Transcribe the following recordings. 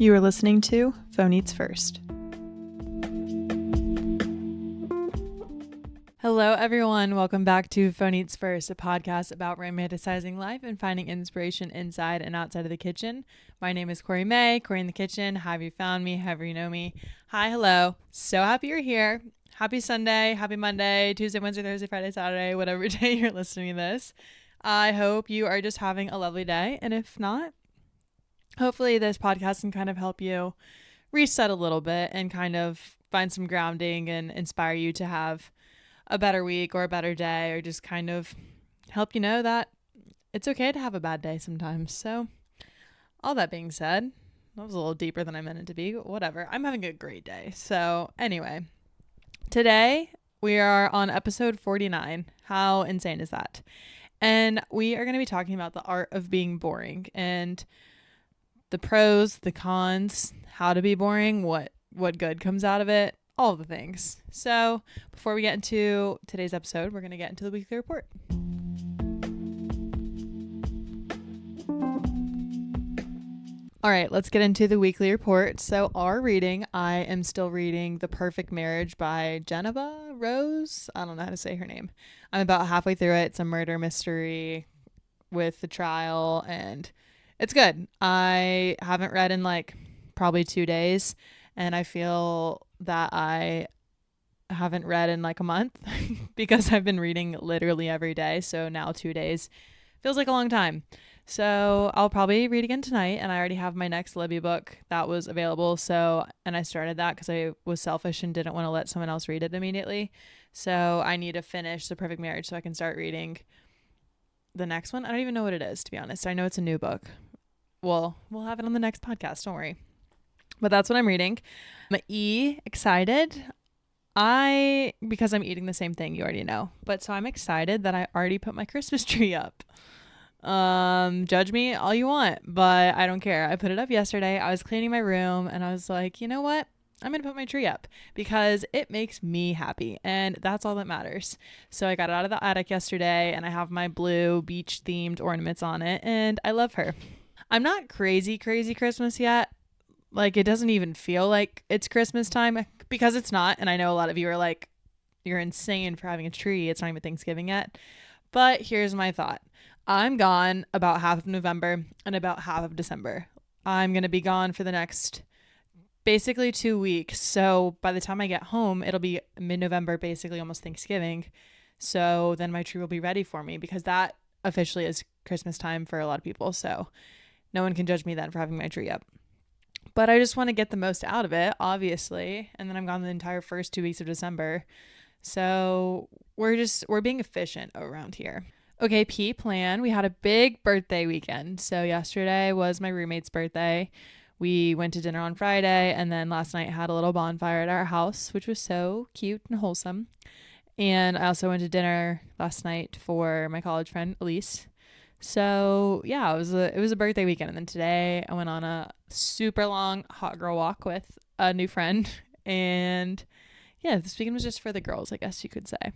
You are listening to Phone Eats First. Hello, everyone. Welcome back to Phone Eats First, a podcast about romanticizing life and finding inspiration inside and outside of the kitchen. My name is Corey May, Corey in the Kitchen. Have you found me? However you know me. Hi, hello. So happy you're here. Happy Sunday, happy Monday, Tuesday, Wednesday, Thursday, Friday, Saturday, whatever day you're listening to this. I hope you are just having a lovely day. And if not, hopefully this podcast can kind of help you reset a little bit and kind of find some grounding and inspire you to have a better week or a better day, or just kind of help you know that it's okay to have a bad day sometimes. So all that being said, that was a little deeper than I meant it to be, but whatever. I'm having a great day. So anyway, today we are on episode 49. How insane is that? And we are going to be talking about the art of being boring and the pros, the cons, how to be boring, what good comes out of it, all the things. So before we get into today's episode, we're going to get into the weekly report. All right, let's get into the weekly report. So our reading, I am still reading The Perfect Marriage by Geneva Rose. I don't know how to say her name. I'm about halfway through it. It's a murder mystery with the trial, and it's good. I haven't read in like probably 2 days, and I feel that I haven't read in like a month because I've been reading literally every day. So now 2 days feels like a long time. So I'll probably read again tonight, and I already have my next Libby book that was available. So, and I started that because I was selfish and didn't want to let someone else read it immediately. So I need to finish The Perfect Marriage so I can start reading the next one. I don't even know what it is, to be honest. I know it's a new book. Well, we'll have it on the next podcast. Don't worry. But that's what I'm reading. I'm excited. Because I'm eating the same thing, you already know. But so I'm excited that I already put my Christmas tree up. Judge me all you want, but I don't care. I put it up yesterday. I was cleaning my room and I was like, you know what? I'm going to put my tree up because it makes me happy, and that's all that matters. So I got it out of the attic yesterday, and I have my blue beach themed ornaments on it, and I love her. I'm not crazy Christmas yet. Like, it doesn't even feel like it's Christmas time because it's not. And I know a lot of you are like, you're insane for having a tree. It's not even Thanksgiving yet. But here's my thought. I'm gone about half of November and about half of December. I'm going to be gone for the next basically 2 weeks. So by the time I get home, it'll be mid-November, basically almost Thanksgiving. So then my tree will be ready for me because that officially is Christmas time for a lot of people. So no one can judge me then for having my tree up. But I just want to get the most out of it, obviously. And then I'm gone the entire first 2 weeks of December. So we're being efficient around here. Okay, P plan. We had a big birthday weekend. So yesterday was my roommate's birthday. We went to dinner on Friday, and then last night had a little bonfire at our house, which was so cute and wholesome. And I also went to dinner last night for my college friend, Elise. So yeah, it was a birthday weekend. And then today I went on a super long hot girl walk with a new friend. And yeah, this weekend was just for the girls, I guess you could say.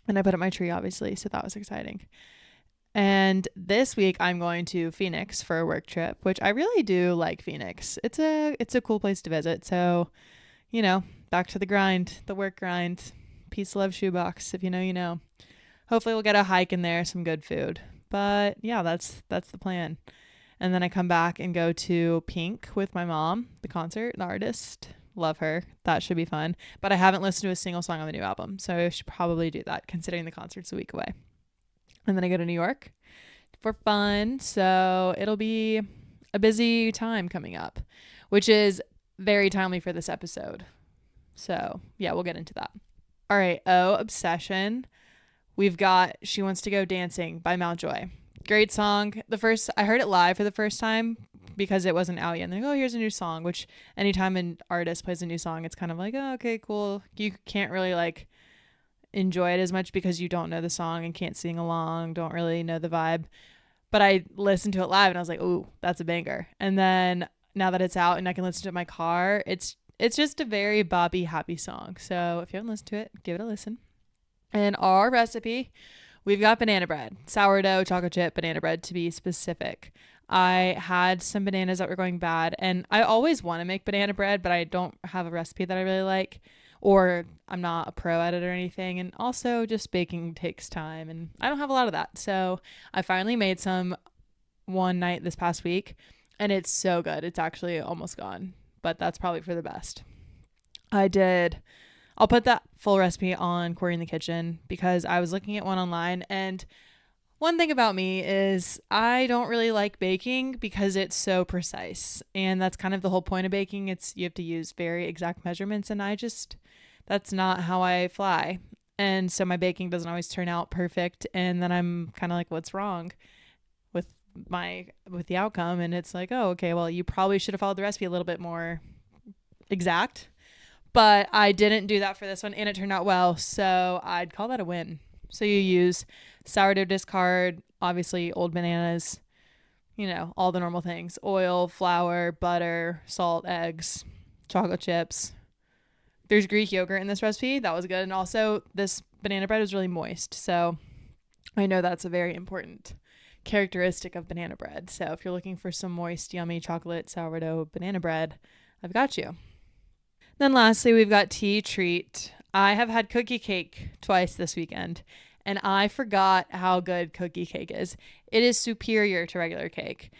And I put up my tree, obviously, so that was exciting. And this week I'm going to Phoenix for a work trip, which I really do like Phoenix. It's a cool place to visit. So, you know, back to the grind, the work grind. Peace, love, shoebox. If you know, you know. Hopefully we'll get a hike in there, some good food. But yeah, that's the plan. And then I come back and go to Pink with my mom, the concert, the artist. Love her. That should be fun. But I haven't listened to a single song on the new album, so I should probably do that considering the concert's a week away. And then I go to New York for fun. So it'll be a busy time coming up, which is very timely for this episode. So yeah, we'll get into that. All right. Oh, Obsession. We've got She Wants to Go Dancing by Mountjoy. Great song. I heard it live for the first time because it wasn't out yet. And they're like, oh, here's a new song, which anytime an artist plays a new song, it's kind of like, oh, okay, cool. You can't really like enjoy it as much because you don't know the song and can't sing along, don't really know the vibe. But I listened to it live and I was like, ooh, that's a banger. And then now that it's out and I can listen to it in my car, it's just a very boppy, happy song. So if you haven't listened to it, give it a listen. And our recipe, we've got banana bread, sourdough, chocolate chip, banana bread to be specific. I had some bananas that were going bad, and I always want to make banana bread, but I don't have a recipe that I really like, or I'm not a pro at it or anything. And also, just baking takes time, and I don't have a lot of that. So I finally made some one night this past week, and it's so good. It's actually almost gone, but that's probably for the best. I did. I'll put that full recipe on Corey in the Kitchen because I was looking at one online, and one thing about me is I don't really like baking because it's so precise. And that's kind of the whole point of baking. It's you have to use very exact measurements, and that's not how I fly. And so my baking doesn't always turn out perfect, and then I'm kind of like, what's wrong with with the outcome? And it's like, oh, okay, well, you probably should have followed the recipe a little bit more exact. But I didn't do that for this one, and it turned out well. So I'd call that a win. So you use sourdough discard, obviously old bananas, all the normal things: oil, flour, butter, salt, eggs, chocolate chips. There's Greek yogurt in this recipe. That was good. And also, this banana bread was really moist. So I know that's a very important characteristic of banana bread. So if you're looking for some moist, yummy chocolate sourdough banana bread, I've got you. Then lastly, we've got tea treat. I have had cookie cake twice this weekend, and I forgot how good cookie cake is. It is superior to regular cake.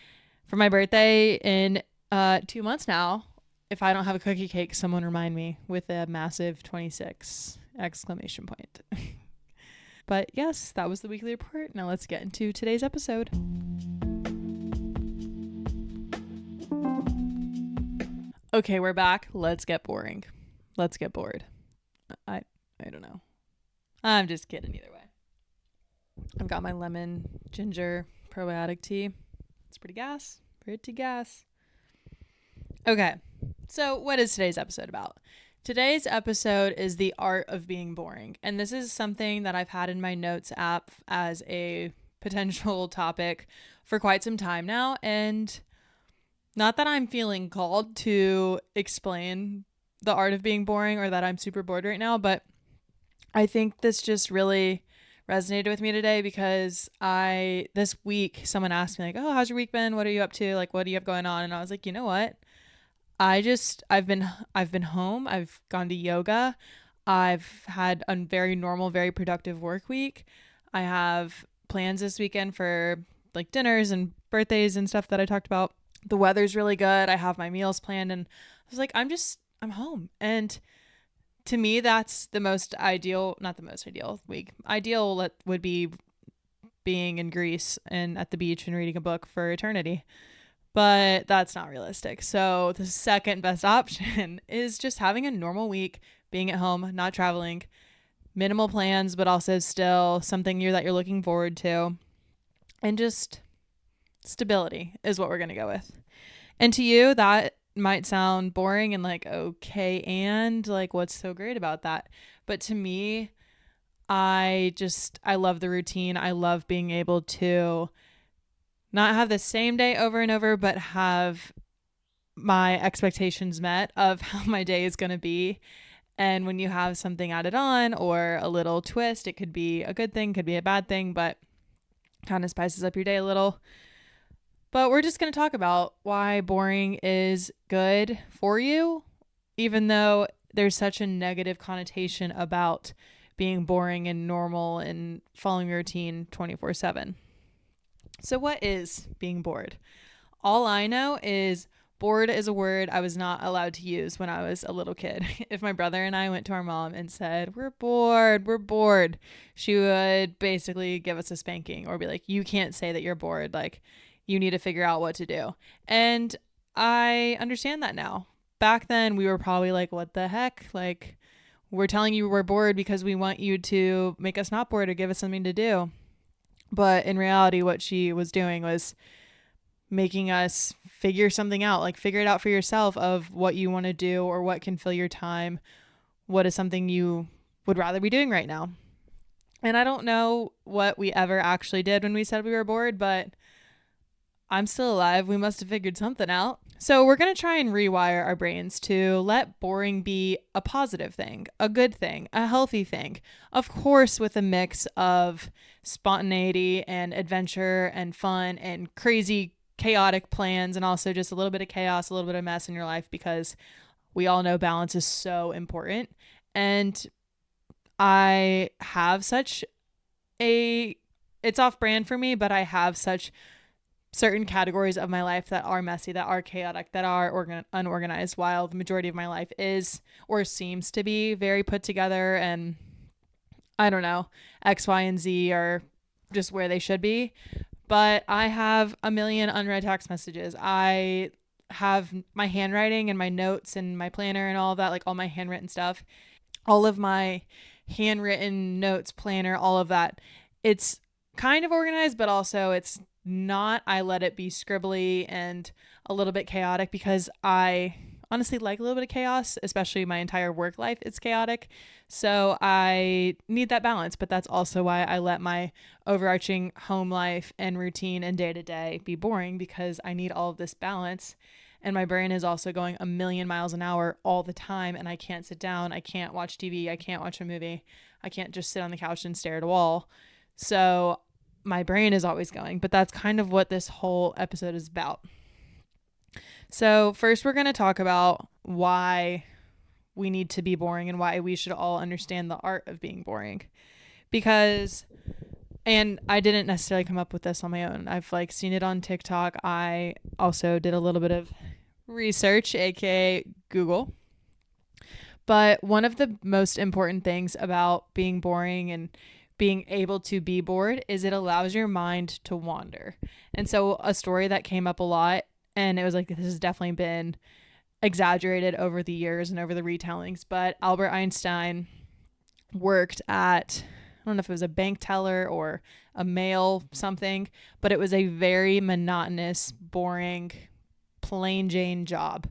For my birthday in 2 months now, if I don't have a cookie cake, someone remind me with a massive 26 exclamation point. But yes, that was the weekly report. Now let's get into today's episode. Okay, we're back. Let's get boring. Let's get bored. I I don't know. I'm just kidding either way. I've got my lemon ginger probiotic tea. It's pretty gas. Pretty gas. Okay. So, what is today's episode about? Today's episode is the art of being boring. And this is something that I've had in my notes app as a potential topic for quite some time now. And not that I'm feeling called to explain the art of being boring or that I'm super bored right now, but I think this just really resonated with me today because this week someone asked me like, "Oh, how's your week been? What are you up to? Like what do you have going on?" And I was like, "You know what? I've been home. I've gone to yoga. I've had a very normal, very productive work week. I have plans this weekend for like dinners and birthdays and stuff that I talked about. The weather's really good. I have my meals planned, and I was like, I'm home." And to me, that's the most ideal, not the most ideal week. Ideal would be being in Greece and at the beach and reading a book for eternity. But that's not realistic. So the second best option is just having a normal week, being at home, not traveling, minimal plans, but also still something that you're looking forward to. And just stability is what we're going to go with. And to you, that might sound boring and like, okay, and like, what's so great about that? But to me, I love the routine. I love being able to not have the same day over and over, but have my expectations met of how my day is going to be. And when you have something added on or a little twist, it could be a good thing, could be a bad thing, but kind of spices up your day a little. But we're just going to talk about why boring is good for you, even though there's such a negative connotation about being boring and normal and following your routine 24/7. So, what is being bored? All I know is bored is a word I was not allowed to use when I was a little kid. If my brother and I went to our mom and said, we're bored, she would basically give us a spanking or be like, you can't say that you're bored. Like, you need to figure out what to do. And I understand that now. Back then, we were probably like, what the heck? Like, we're telling you we're bored because we want you to make us not bored or give us something to do. But in reality, what she was doing was making us figure something out, like figure it out for yourself of what you want to do or what can fill your time. What is something you would rather be doing right now? And I don't know what we ever actually did when we said we were bored, but I'm still alive. We must have figured something out. So we're going to try and rewire our brains to let boring be a positive thing, a good thing, a healthy thing. Of course, with a mix of spontaneity and adventure and fun and crazy chaotic plans and also just a little bit of chaos, a little bit of mess in your life, because we all know balance is so important. And I have such a, it's off brand for me, but I have such certain categories of my life that are messy, that are chaotic, that are unorganized, while the majority of my life is or seems to be very put together. And I don't know, X, Y, and Z are just where they should be. But I have a million unread text messages. I have my handwriting and my notes and my planner and all of that, like all my handwritten stuff, all of my handwritten notes, planner, all of that. It's kind of organized, but also it's not. I let it be scribbly and a little bit chaotic because I honestly like a little bit of chaos, especially my entire work life is chaotic. So I need that balance, but that's also why I let my overarching home life and routine and day to day be boring, because I need all of this balance. And my brain is also going a million miles an hour all the time, and I can't sit down. I can't watch TV. I can't watch a movie. I can't just sit on the couch and stare at a wall. So my brain is always going, but that's kind of what this whole episode is about. So first we're going to talk about why we need to be boring and why we should all understand the art of being boring. Because, and I didn't necessarily come up with this on my own. I've like seen it on TikTok. I also did a little bit of research, aka Google. But one of the most important things about being boring and being able to be bored is it allows your mind to wander. And so a story that came up a lot, and it was like, this has definitely been exaggerated over the years and over the retellings, but Albert Einstein worked at, I don't know if it was a bank teller or a mail something, but it was a very monotonous, boring, plain Jane job.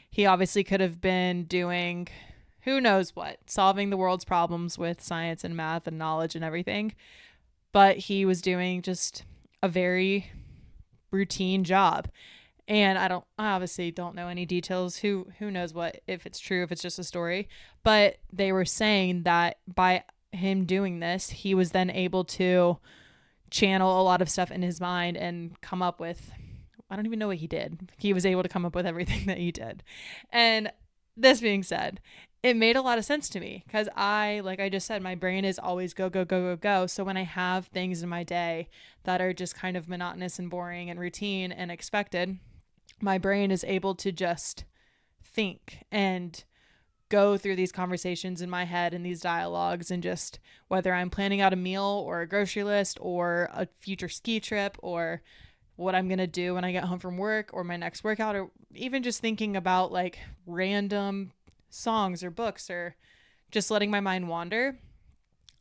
He obviously could have been doing who knows what, solving the world's problems with science and math and knowledge and everything, but he was doing just a very routine job. And I obviously don't know any details. Who knows what, if it's true, if it's just a story. But they were saying that by him doing this, he was then able to channel a lot of stuff in his mind and come up with, I don't even know what he did. He was able to come up with everything that he did. And this being said, it made a lot of sense to me because like I just said, my brain is always go, go, go, go, go. So when I have things in my day that are just kind of monotonous and boring and routine and expected, my brain is able to just think and go through these conversations in my head and these dialogues, and just whether I'm planning out a meal or a grocery list or a future ski trip or what I'm going to do when I get home from work or my next workout, or even just thinking about like random songs or books or just letting my mind wander.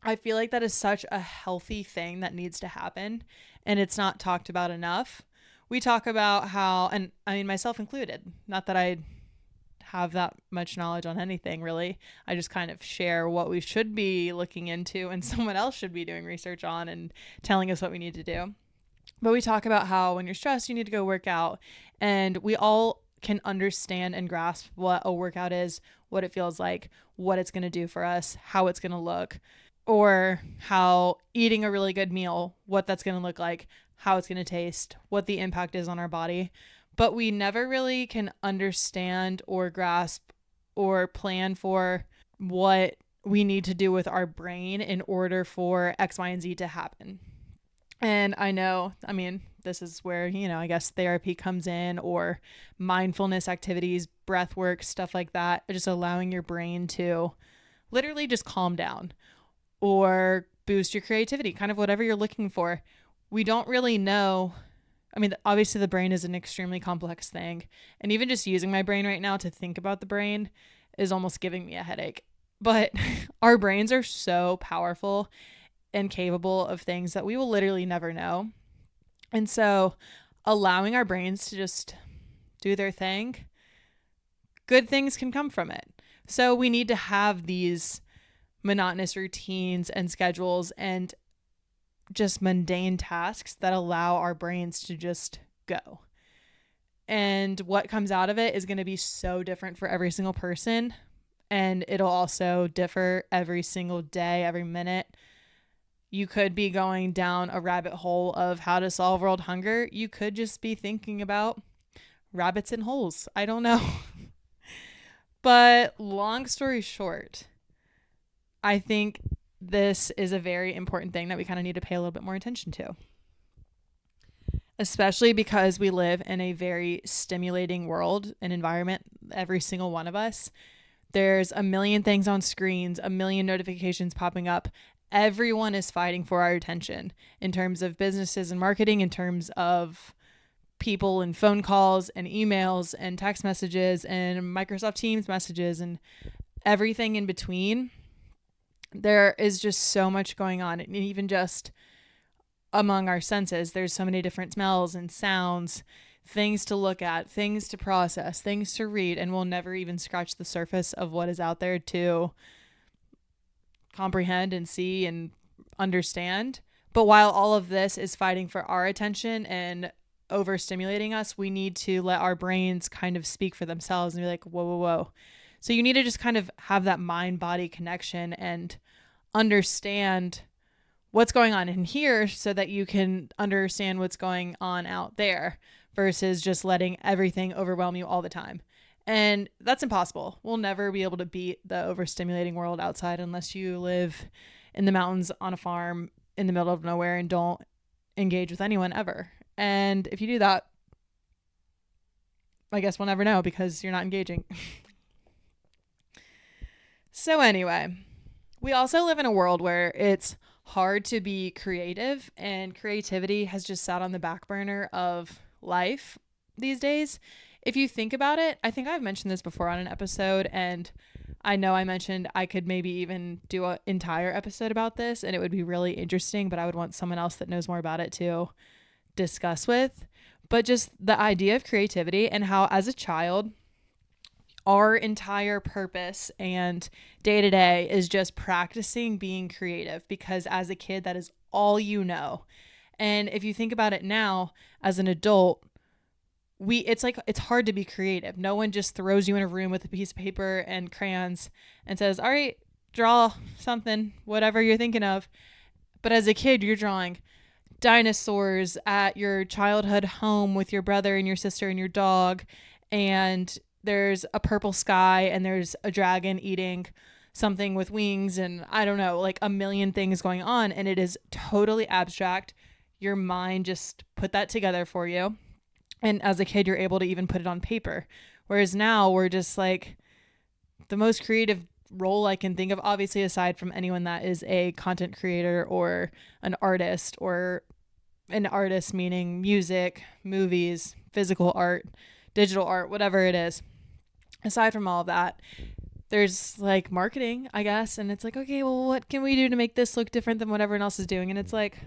I feel like that is such a healthy thing that needs to happen, and it's not talked about enough. We talk about how, and I mean myself included, not that I have that much knowledge on anything really. I just kind of share what we should be looking into and someone else should be doing research on and telling us what we need to do. But we talk about how when you're stressed, you need to go work out, and we all can understand and grasp what a workout is, what it feels like, what it's going to do for us, how it's going to look, or how eating a really good meal, what that's going to look like, how it's going to taste, what the impact is on our body. But we never really can understand or grasp or plan for what we need to do with our brain in order for X, Y, and Z to happen. And I know, I mean, this is where, I guess therapy comes in, or mindfulness activities, breath work, stuff like that, just allowing your brain to literally just calm down or boost your creativity, kind of whatever you're looking for. We don't really know. I mean, obviously the brain is an extremely complex thing. And even just using my brain right now to think about the brain is almost giving me a headache. But our brains are so powerful and capable of things that we will literally never know. And so allowing our brains to just do their thing, good things can come from it. So we need to have these monotonous routines and schedules and just mundane tasks that allow our brains to just go. And what comes out of it is going to be so different for every single person. And it'll also differ every single day, every minute. You could be going down a rabbit hole of how to solve world hunger. You could just be thinking about rabbits in holes. I don't know. But long story short, I think this is a very important thing that we kind of need to pay a little bit more attention to, especially because we live in a very stimulating world and environment, every single one of us. There's a million things on screens, a million notifications popping up. Everyone is fighting for our attention in terms of businesses and marketing, in terms of people and phone calls and emails and text messages and Microsoft Teams messages and everything in between. There is just so much going on. And even just among our senses, there's so many different smells and sounds, things to look at, things to process, things to read, and we'll never even scratch the surface of what is out there to comprehend and see and understand. But while all of this is fighting for our attention and overstimulating us, we need to let our brains kind of speak for themselves and be like, whoa, whoa, whoa. So you need to just kind of have that mind body connection and understand what's going on in here so that you can understand what's going on out there versus just letting everything overwhelm you all the time. And that's impossible. We'll never be able to beat the overstimulating world outside unless you live in the mountains on a farm in the middle of nowhere and don't engage with anyone ever. And if you do that, I guess we'll never know because you're not engaging. So anyway, we also live in a world where it's hard to be creative, and creativity has just sat on the back burner of life these days. If you think about it, I think I've mentioned this before on an episode, and I know I mentioned I could maybe even do an entire episode about this and it would be really interesting, but I would want someone else that knows more about it to discuss with. But just the idea of creativity and how, as a child, our entire purpose and day to day is just practicing being creative, because as a kid, that is all you know. And if you think about it now as an adult, it's hard to be creative. No one just throws you in a room with a piece of paper and crayons and says, all right, draw something, whatever you're thinking of. But as a kid, you're drawing dinosaurs at your childhood home with your brother and your sister and your dog, and there's a purple sky and there's a dragon eating something with wings, and I don't know, like a million things going on, and it is totally abstract. Your mind just put that together for you, and as a kid you're able to even put it on paper. Whereas now we're just like, the most creative role I can think of, obviously aside from anyone that is a content creator or an artist, or an artist meaning music, movies, physical art, digital art, whatever it is. Aside from all of that, there's like marketing, I guess. And it's like, okay, well, what can we do to make this look different than what everyone else is doing? And it's like,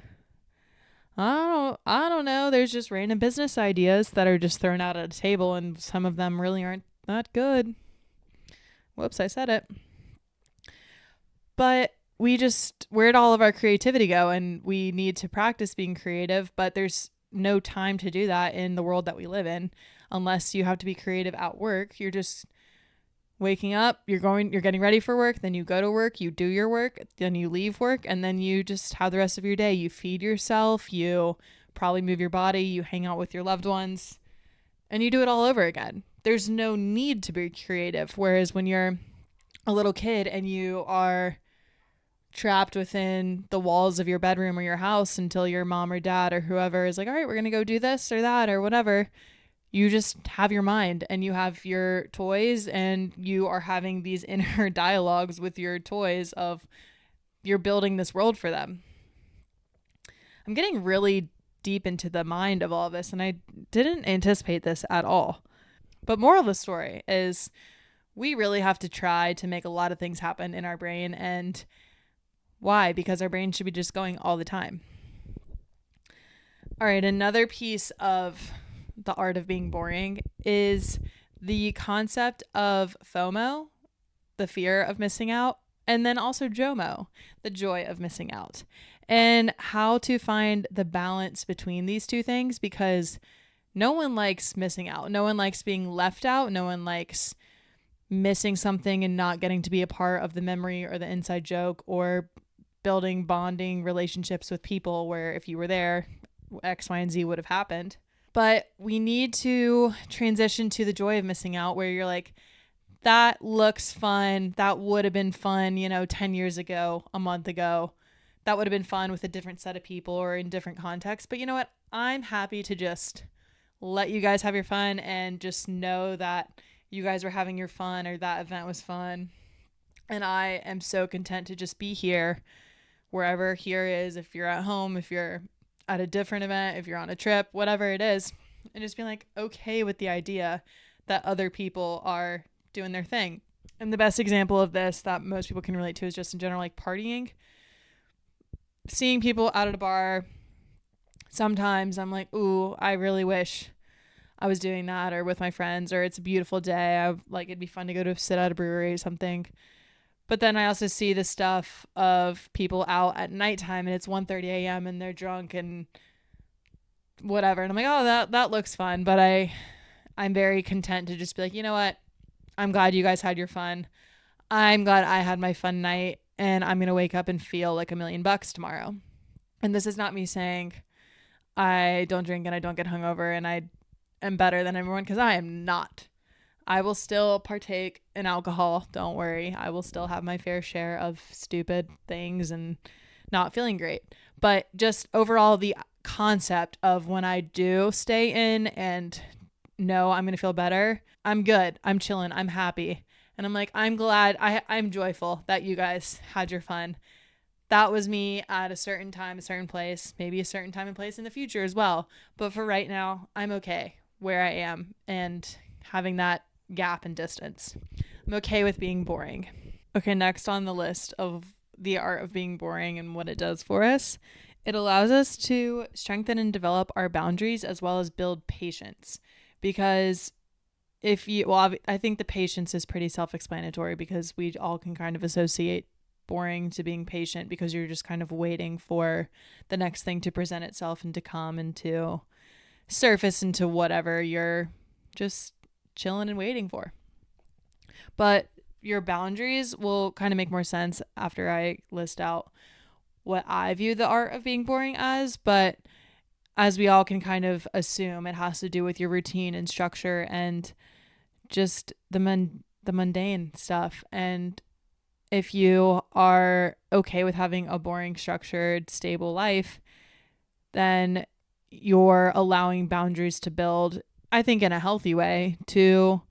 I don't know. There's just random business ideas that are just thrown out at a table, and some of them really aren't that good. Whoops, I said it. But where'd all of our creativity go? And we need to practice being creative, but there's no time to do that in the world that we live in, unless you have to be creative at work. You're just waking up, you're getting ready for work, then you go to work, you do your work, then you leave work, and then you just have the rest of your day. You feed yourself, you probably move your body, you hang out with your loved ones, and you do it all over again. There's no need to be creative. Whereas when you're a little kid and you are trapped within the walls of your bedroom or your house until your mom or dad or whoever is like, all right, we're going to go do this or that or whatever, you just have your mind and you have your toys, and you are having these inner dialogues with your toys of you're building this world for them. I'm getting really deep into the mind of all this, and I didn't anticipate this at all. But moral of the story is, we really have to try to make a lot of things happen in our brain. And why? Because our brain should be just going all the time. All right, another piece of the art of being boring is the concept of FOMO, the fear of missing out, and then also JOMO, the joy of missing out, and how to find the balance between these two things, because no one likes missing out. No one likes being left out. No one likes missing something and not getting to be a part of the memory or the inside joke or building bonding relationships with people where if you were there, X, Y, and Z would have happened. But we need to transition to the joy of missing out, where you're like, that looks fun. That would have been fun, 10 years ago, a month ago. That would have been fun with a different set of people or in different contexts. But you know what? I'm happy to just let you guys have your fun and just know that you guys were having your fun or that event was fun. And I am so content to just be here, wherever here is. If you're at home, if you're at a different event, if you're on a trip, whatever it is, and just being like okay with the idea that other people are doing their thing. And the best example of this that most people can relate to is just in general, like partying. Seeing people out at a bar, sometimes I'm like, ooh, I really wish I was doing that, or with my friends, or it's a beautiful day. It'd be fun to go to sit at a brewery or something. But then I also see the stuff of people out at nighttime and it's 1:30 a.m. and they're drunk and whatever. And I'm like, oh, that looks fun. But I'm very content to just be like, you know what? I'm glad you guys had your fun. I'm glad I had my fun night, and I'm going to wake up and feel like $1,000,000 tomorrow. And this is not me saying I don't drink and I don't get hungover and I am better than everyone, because I am not. I will still partake in alcohol. Don't worry. I will still have my fair share of stupid things and not feeling great. But just overall, the concept of when I do stay in and know I'm going to feel better, I'm good. I'm chilling. I'm happy. And I'm like, I'm glad. I'm joyful that you guys had your fun. That was me at a certain time, a certain place, maybe a certain time and place in the future as well. But for right now, I'm okay where I am and having that gap and distance. I'm okay with being boring. Okay, next on the list of the art of being boring and what it does for us, it allows us to strengthen and develop our boundaries as well as build patience. Because I think the patience is pretty self-explanatory, because we all can kind of associate boring to being patient, because you're just kind of waiting for the next thing to present itself and to come and to surface into whatever you're just chilling and waiting for. But your boundaries will kind of make more sense after I list out what I view the art of being boring as. But as we all can kind of assume, it has to do with your routine and structure and just the mundane stuff. And if you are okay with having a boring, structured, stable life, then you're allowing boundaries to build, I think, in a healthy way, to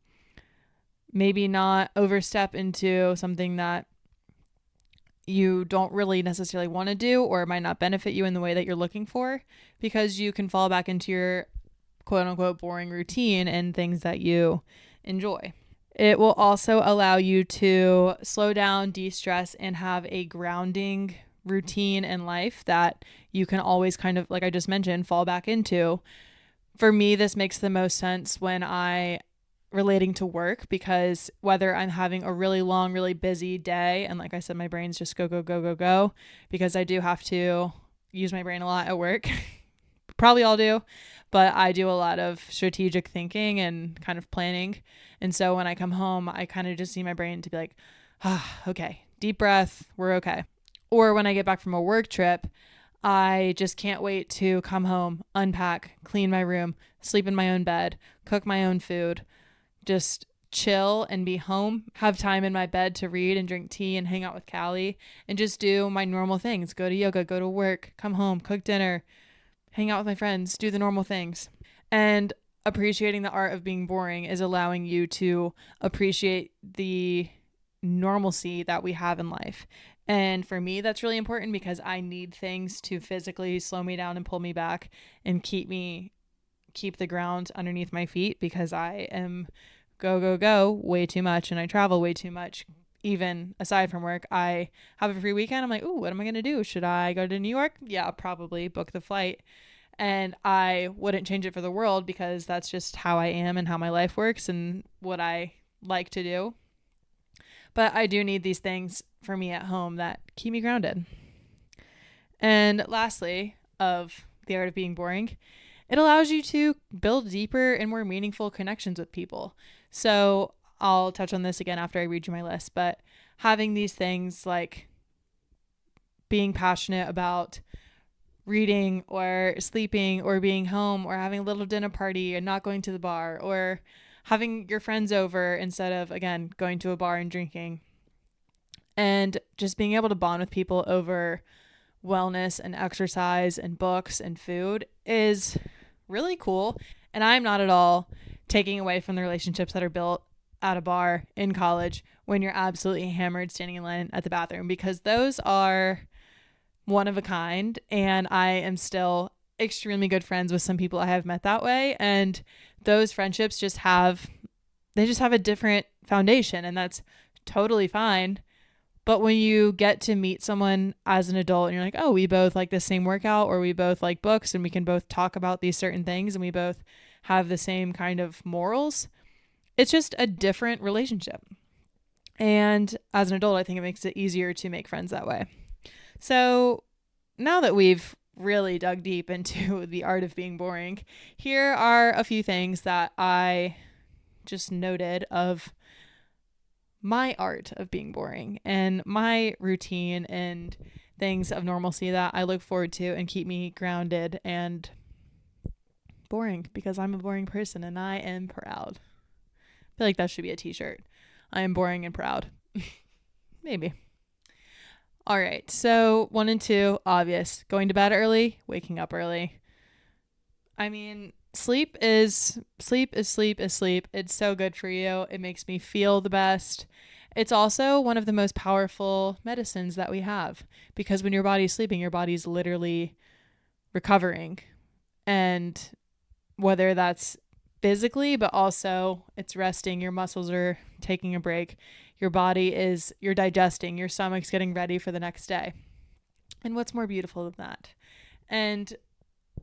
maybe not overstep into something that you don't really necessarily want to do, or might not benefit you in the way that you're looking for, because you can fall back into your quote unquote boring routine and things that you enjoy. It will also allow you to slow down, de-stress, and have a grounding routine in life that you can always kind of, like I just mentioned, fall back into. For me, this makes the most sense when relating to work, because whether I'm having a really long, really busy day, and like I said, my brain's just go, go, go, go, go, because I do have to use my brain a lot at work. Probably all do, but I do a lot of strategic thinking and kind of planning. And so when I come home, I kind of just need my brain to be like, okay, deep breath, we're okay. Or when I get back from a work trip, I just can't wait to come home, unpack, clean my room, sleep in my own bed, cook my own food, just chill and be home, have time in my bed to read and drink tea and hang out with Callie and just do my normal things, go to yoga, go to work, come home, cook dinner, hang out with my friends, do the normal things. And appreciating the art of being boring is allowing you to appreciate the normalcy that we have in life. And for me, that's really important, because I need things to physically slow me down and pull me back and keep the ground underneath my feet, because I am go, go, go way too much and I travel way too much. Even aside from work, I have a free weekend. I'm like, ooh, what am I going to do? Should I go to New York? Yeah, probably book the flight. And I wouldn't change it for the world, because that's just how I am and how my life works and what I like to do. But I do need these things for me at home that keep me grounded. And lastly, of the art of being boring, it allows you to build deeper and more meaningful connections with people. So I'll touch on this again after I read you my list, but having these things like being passionate about reading or sleeping or being home or having a little dinner party and not going to the bar or having your friends over instead of, again, going to a bar and drinking. And just being able to bond with people over wellness and exercise and books and food is really cool. And I'm not at all taking away from the relationships that are built at a bar in college when you're absolutely hammered standing in line at the bathroom, because those are one of a kind. And I am still extremely good friends with some people I have met that way. And those friendships just have a different foundation, and that's totally fine. But when you get to meet someone as an adult and you're like, oh, we both like the same workout, or we both like books and we can both talk about these certain things and we both have the same kind of morals, it's just a different relationship. And as an adult, I think it makes it easier to make friends that way. So now that we've really dug deep into the art of being boring, here are a few things that I just noted of my art of being boring and my routine and things of normalcy that I look forward to and keep me grounded and boring, because I'm a boring person and I am proud. I feel like that should be a t-shirt. I am boring and proud. Maybe. All right. So 1 and 2, obvious. Going to bed early, waking up early. I mean, sleep is sleep. It's so good for you. It makes me feel the best. It's also one of the most powerful medicines that we have, because when your body's sleeping, your body's literally recovering. And whether that's physically, but also it's resting, your muscles are taking a break, you're digesting, your stomach's getting ready for the next day. And what's more beautiful than that? And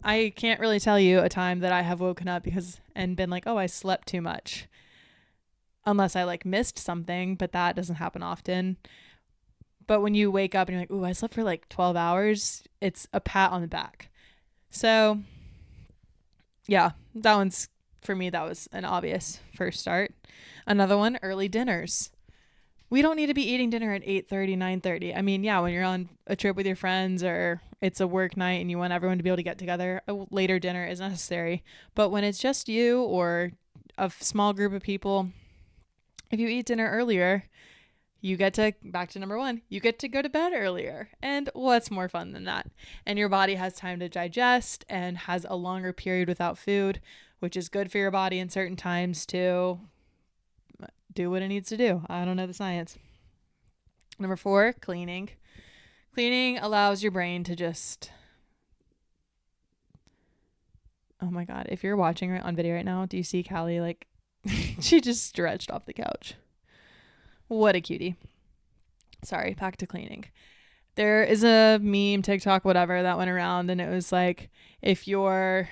I can't really tell you a time that I have woken up and been like, oh, I slept too much. Unless I missed something, but that doesn't happen often. But when you wake up and you're like, ooh, I slept for 12 hours, it's a pat on the back. So yeah, for me, that was an obvious first start. Another one, early dinners. We don't need to be eating dinner at 8:30, 9:30. I mean, yeah, when you're on a trip with your friends or it's a work night and you want everyone to be able to get together, a later dinner is necessary. But when it's just you or a small group of people, if you eat dinner earlier, back to number 1, you get to go to bed earlier. And what's more fun than that? And your body has time to digest and has a longer period without food, which is good for your body in certain times to do what it needs to do. I don't know the science. Number 4, cleaning. Cleaning allows your brain to just... Oh my God. If you're watching on video right now, do you see Callie she just stretched off the couch? What a cutie. Sorry, back to cleaning. There is a meme, TikTok, whatever, that went around, and it was if your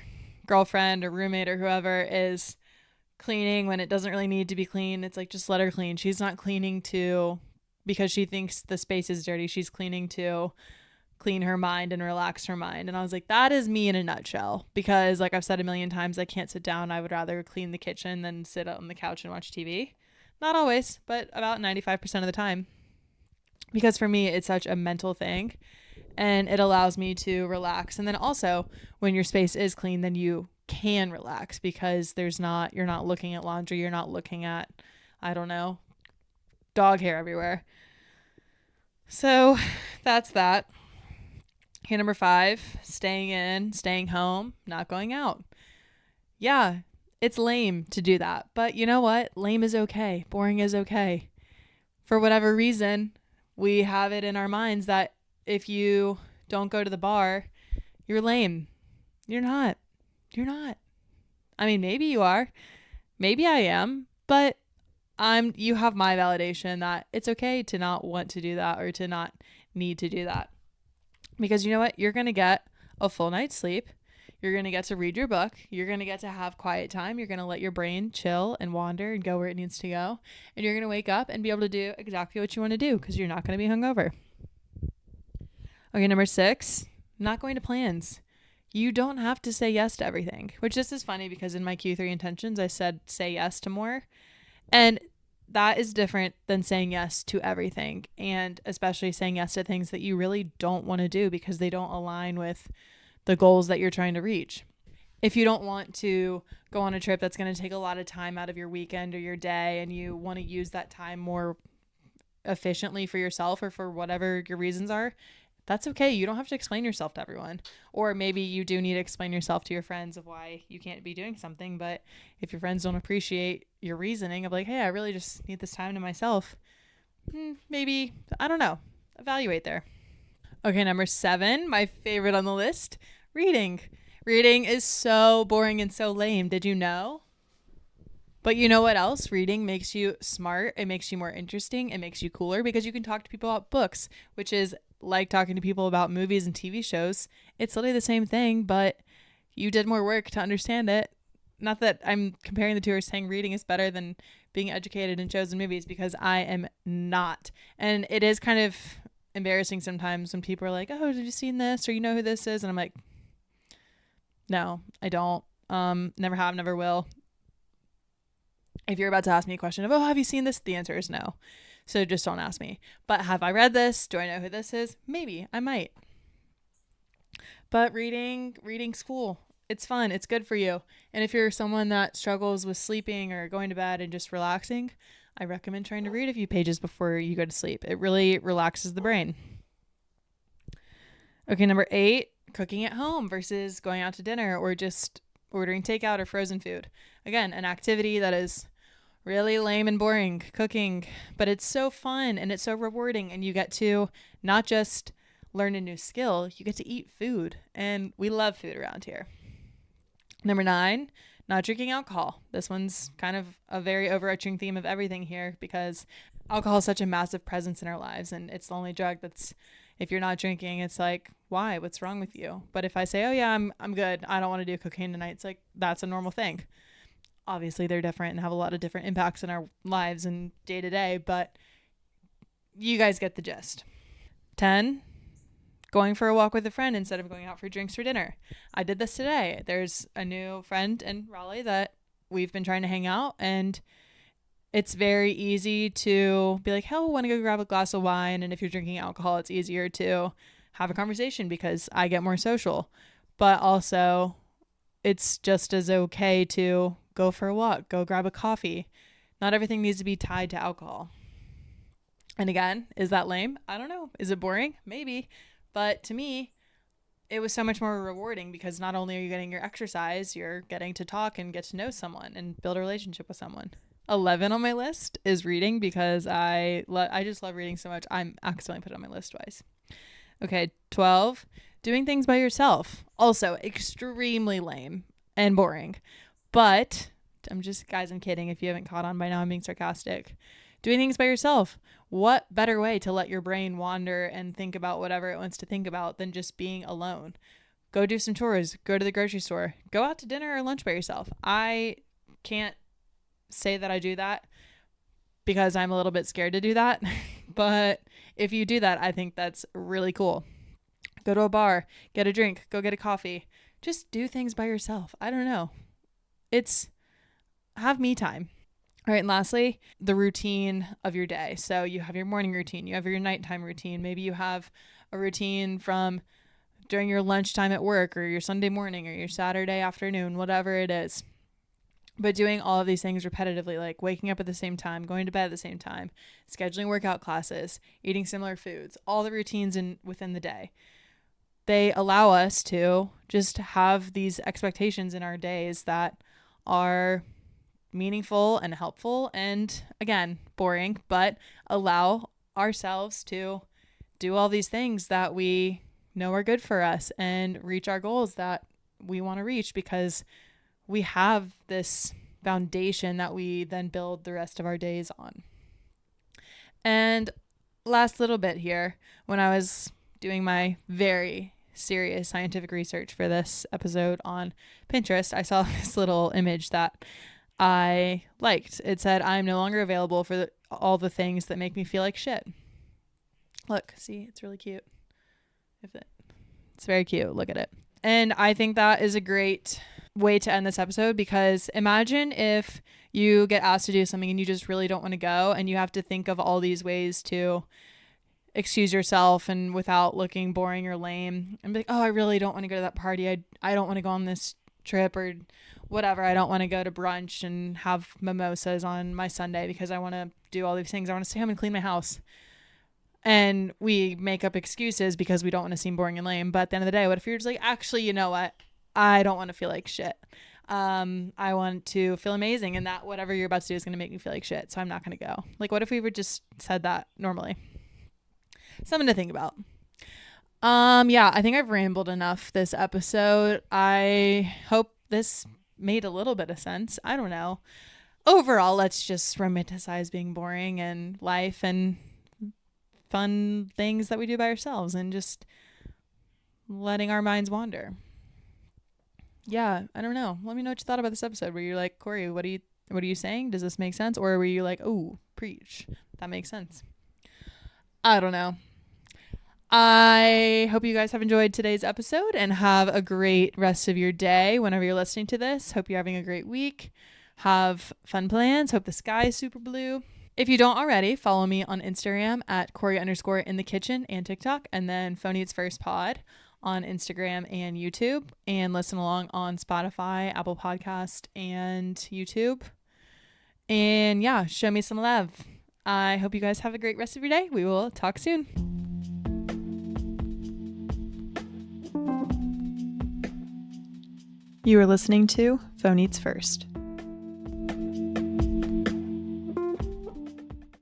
girlfriend or roommate or whoever is cleaning when it doesn't really need to be clean, it's just let her clean. She's not cleaning because she thinks the space is dirty. She's cleaning to clean her mind and relax her mind. And I was like, that is me in a nutshell, because I've said a million times, I can't sit down. I would rather clean the kitchen than sit on the couch and watch TV. Not always, but about 95% of the time, because for me, it's such a mental thing and it allows me to relax. And then also when your space is clean, then you can relax, because you're not looking at laundry. You're not looking at, I don't know, dog hair everywhere. So that's that. Okay, number 5, staying home, not going out. Yeah, it's lame to do that. But you know what? Lame is okay. Boring is okay. For whatever reason, we have it in our minds that if you don't go to the bar, you're lame. You're not. I mean, maybe you are. Maybe I am. But you have my validation that it's okay to not want to do that or to not need to do that. Because you know what? You're going to get a full night's sleep. You're going to get to read your book. You're going to get to have quiet time. You're going to let your brain chill and wander and go where it needs to go. And you're going to wake up and be able to do exactly what you want to do, because you're not going to be hungover. Okay, number 6, not going to plans. You don't have to say yes to everything, which this is funny because in my Q3 intentions, I said say yes to more. And that is different than saying yes to everything, and especially saying yes to things that you really don't want to do because they don't align with the goals that you're trying to reach. If you don't want to go on a trip that's going to take a lot of time out of your weekend or your day, and you want to use that time more efficiently for yourself or for whatever your reasons are, that's okay. You don't have to explain yourself to everyone. Or maybe you do need to explain yourself to your friends of why you can't be doing something. But if your friends don't appreciate your reasoning of like, hey, I really just need this time to myself, maybe, I don't know, evaluate there. Okay, number 7, my favorite on the list, reading. Reading is so boring and so lame. Did you know? But you know what else? Reading makes you smart. It makes you more interesting. It makes you cooler because you can talk to people about books, which is like talking to people about movies and TV shows. It's literally the same thing, but you did more work to understand it. Not that I'm comparing the two or saying reading is better than being educated in shows and movies, because I am not. And it is kind of embarrassing sometimes when people are like, oh, have you seen this? Or you know who this is? And I'm like, no, I don't. Never have, never will. If you're about to ask me a question of, oh, have you seen this? The answer is no. So just don't ask me. But have I read this? Do I know who this is? Maybe. I might. But reading's cool. It's fun. It's good for you. And if you're someone that struggles with sleeping or going to bed and just relaxing, I recommend trying to read a few pages before you go to sleep. It really relaxes the brain. Okay, number 8, cooking at home versus going out to dinner or just ordering takeout or frozen food. Again, an activity that is really lame and boring, cooking, but it's so fun and it's so rewarding, and you get to not just learn a new skill, you get to eat food, and we love food around here. Number 9, not drinking alcohol. This one's kind of a very overarching theme of everything here because alcohol is such a massive presence in our lives, and it's the only drug that's, if you're not drinking, it's like, why? What's wrong with you? But if I say, oh yeah, I'm good, I don't want to do cocaine tonight, it's like, that's a normal thing. Obviously they're different and have a lot of different impacts in our lives and day to day, but you guys get the gist. 10, going for a walk with a friend instead of going out for drinks or dinner. I did this today. There's a new friend in Raleigh that we've been trying to hang out, and it's very easy to be like, hell, I want to go grab a glass of wine. And if you're drinking alcohol, it's easier to have a conversation because I get more social. But also, it's just as okay to go for a walk, go grab a coffee. Not everything needs to be tied to alcohol. And again, is that lame? I don't know. Is it boring? Maybe. But to me, it was so much more rewarding because not only are you getting your exercise, you're getting to talk and get to know someone and build a relationship with someone. 11 on my list is reading because I just love reading so much. I'm accidentally put it on my list twice. Okay, 12, doing things by yourself. Also extremely lame and boring. But I'm kidding. If you haven't caught on by now, I'm being sarcastic. Doing things by yourself. What better way to let your brain wander and think about whatever it wants to think about than just being alone? Go do some chores, go to the grocery store, go out to dinner or lunch by yourself. I can't say that I do that because I'm a little bit scared to do that. But if you do that, I think that's really cool. Go to a bar, get a drink, go get a coffee. Just do things by yourself. I don't know. It's have me time. All right, and lastly, the routine of your day. So you have your morning routine, you have your nighttime routine. Maybe you have a routine from during your lunchtime at work or your Sunday morning or your Saturday afternoon, whatever it is. But doing all of these things repetitively, like waking up at the same time, going to bed at the same time, scheduling workout classes, eating similar foods, all the routines within the day. They allow us to just have these expectations in our days that are meaningful and helpful and, again, boring, but allow ourselves to do all these things that we know are good for us and reach our goals that we want to reach because we have this foundation that we then build the rest of our days on. And last little bit here, when I was doing my very serious scientific research for this episode on Pinterest, I saw this little image that I liked. It said, I'm no longer available for all the things that make me feel like shit. Look, see, it's really cute. It's very cute. Look at it. And I think that is a great way to end this episode, because imagine if you get asked to do something and you just really don't want to go, and you have to think of all these ways to excuse yourself and without looking boring or lame, and be like, oh, I really don't want to go to that party. I don't want to go on this trip or whatever. I don't want to go to brunch and have mimosas on my Sunday because I want to do all these things. I want to stay home and clean my house. And we make up excuses because we don't want to seem boring and lame. But at the end of the day, what if you're just like, actually, you know what? I don't want to feel like shit. I want to feel amazing, and that whatever you're about to do is going to make me feel like shit. So I'm not going to go. Like, what if we were just said that normally? Something to think about. Yeah, I think I've rambled enough this episode. I hope this made a little bit of sense. I don't know. Overall, let's just romanticize being boring and life and fun things that we do by ourselves and just letting our minds wander. Yeah, I don't know. Let me know what you thought about this episode. Were you like, Corey, what are you saying? Does this make sense? Or were you like, oh, preach. That makes sense. I don't know. I hope you guys have enjoyed today's episode and have a great rest of your day whenever you're listening to this. Hope you're having a great week. Have fun plans. Hope the sky is super blue. If you don't already, follow me on Instagram at Corey_in-the-kitchen and TikTok, and then Phony It's First Pod on Instagram and YouTube, and listen along on Spotify, Apple Podcast, and YouTube. And yeah, show me some love. I hope you guys have a great rest of your day. We will talk soon. You are listening to Phony It's First.